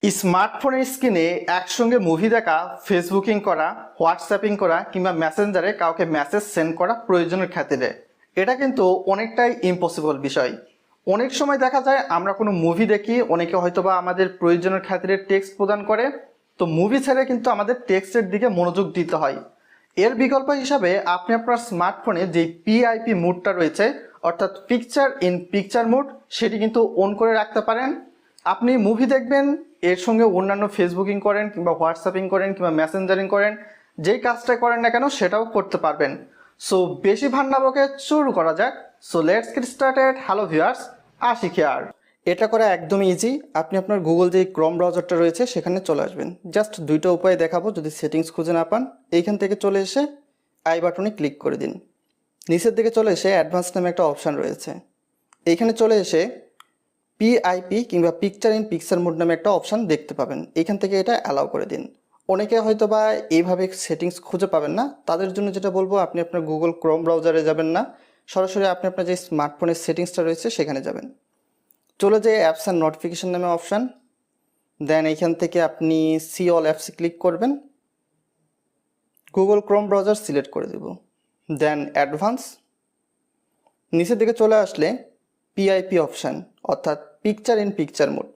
স্মার্টফোনের স্ক্রিনে একসঙ্গে মুভি দেখা, ফেসবুকিং করা, হোয়াটসঅ্যাপিং করা কিংবা মেসেঞ্জারে কাউকে মেসেজ সেন্ড করা প্রয়োজনের খাতিরে এটা কিন্তু অনেকটাই ইম্পসিবল বিষয়। অনেক সময় দেখা যায় আমরা কোনো মুভি দেখি, অনেকে হয়তোবা আমাদের প্রয়োজনের খাতিরে টেক্সট প্রদান করে, তো মুভি ছেড়ে কিন্তু আমাদের টেক্সটের দিকে মনোযোগ দিতে হয়। এর বিকল্প হিসাবে আপনি আপনার স্মার্টফোনে যে পিআইপি মোডটা রয়েছে, অর্থাৎ পিকচার ইন পিকচার মোড, সেটি কিন্তু অন করে রাখতে পারেন। আপনি মুভি দেখবেন, এর সঙ্গে অন্যান্য ফেসবুকিং করেন কিংবা হোয়াটসঅ্যাপিং করেন কিংবা মেসেঞ্জারিং করেন, যেই কাজটা করেন না কেন সেটাও করতে পারবেন। সো বেশি ভান্ডাবকে শুরু করা যাক। So let's get started. Hello viewers, Ashik here. এটা করা একদমই ইজি। আপনি আপনার গুগল যে ক্রোম ব্রাউজারটা রয়েছে সেখানে চলে আসবেন। জাস্ট দুইটা উপায় দেখাবো, যদি সেটিংস খুঁজে না পান এইখান থেকে চলে এসে আই বাটনে ক্লিক করে দিন। নিচের দিকে চলে এসে অ্যাডভান্স নামে একটা অপশান রয়েছে, এইখানে চলে এসে পিআইপি কিংবা পিকচার ইন পিকচার মোড নামে একটা অপশান দেখতে পাবেন। এখান থেকে এটা অ্যালাউ করে দিন। অনেকে হয়তো বা এইভাবে সেটিংস খুঁজে পাবেন না, তাদের জন্য যেটা বলবো, আপনি আপনার গুগল ক্রোম ব্রাউজারে যাবেন না, সরাসরি আপনি আপনার যে স্মার্টফোনের সেটিংসটা রয়েছে সেখানে যাবেন। চলে যেয়ে অ্যাপস অ্যান্ড নোটিফিকেশান নামে অপশান, দেন এইখান থেকে আপনি সি অল অ্যাপসে ক্লিক করবেন, গুগল ক্রোম ব্রাউজার সিলেক্ট করে দেব, দেন অ্যাডভান্স। নিচের দিকে চলে আসলে পিআইপি অপশান অর্থাৎ পিকচার ইন পিকচার মোড,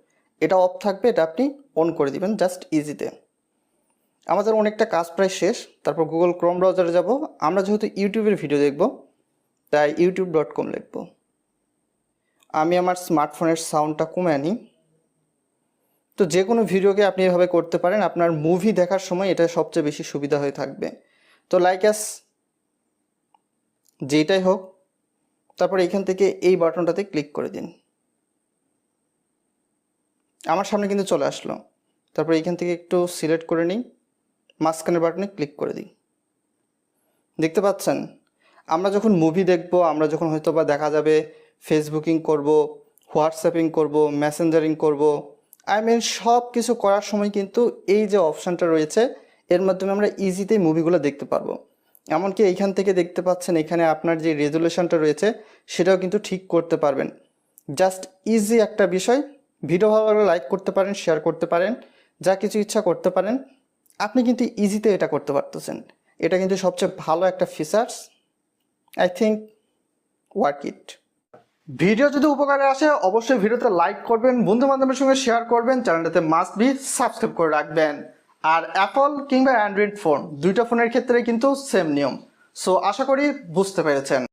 এটা অফ থাকবে, এটা আপনি অন করে দিবেন জাস্ট ইজিতে। আমাদের অনেকটা কাজ প্রায় শেষ। তারপর গুগল ক্রোম ব্রাউজারে যাব। আমরা যেহেতু ইউটিউবের ভিডিও দেখব তাই youtube.com লিখব। আমি আমার স্মার্টফোনের সাউন্ডটা কমে আনি। তো যে কোনো ভিডিওকে আপনি এভাবে করতে পারেন, আপনার মুভি দেখার সময় এটা সবচেয়ে বেশি সুবিধা হয়ে থাকবে। তো লাইক অ্যাস যেটাই হোক, তারপর এখান থেকে এই বাটনটাতে ক্লিক করে দিন। আমার সামনে কিন্তু চলে আসলো। তারপর এইখান থেকে একটু সিলেক্ট করে নিই, মাঝখানের বাটনে ক্লিক করে দিই। দেখতে পাচ্ছেন, আমরা যখন মুভি দেখব, আমরা যখন হয়তো বা দেখা যাবে ফেসবুকিং করব, হোয়াটসঅ্যাপিং করব, মেসেঞ্জারিং করব, সব কিছু করার সময় কিন্তু এই যে অপশানটা রয়েছে এর মাধ্যমে আমরা ইজিতেই মুভিগুলো দেখতে পারবো। এমনকি এইখান থেকে দেখতে পাচ্ছেন, এখানে আপনার যে রেজুলেশনটা রয়েছে সেটাও কিন্তু ঠিক করতে পারবেন। জাস্ট ইজি একটা বিষয়। ভিডিও ভালো লাগলে লাইক করতে পারেন, শেয়ার করতে পারেন, যা কিছু ইচ্ছা করতে পারেন। আপনি কিন্তু ইজিতে এটা করতে পারতেছেন। এটা কিন্তু সবচেয়ে ভালো একটা features. I think work it. Video যদি উপকারে আসে অবশ্যই ভিডিওতে লাইক করবেন, বন্ধু বান্ধবের সঙ্গে শেয়ার করবেন, চ্যানেলটাতে মাস্ট বি সাবস্ক্রাইব করে রাখবেন। আর অ্যাপল কিংবা অ্যান্ড্রয়েড ফোন, দুইটা ফোনের ক্ষেত্রে কিন্তু সেম নিয়ম। সো আশা করি বুঝতে পেরেছেন।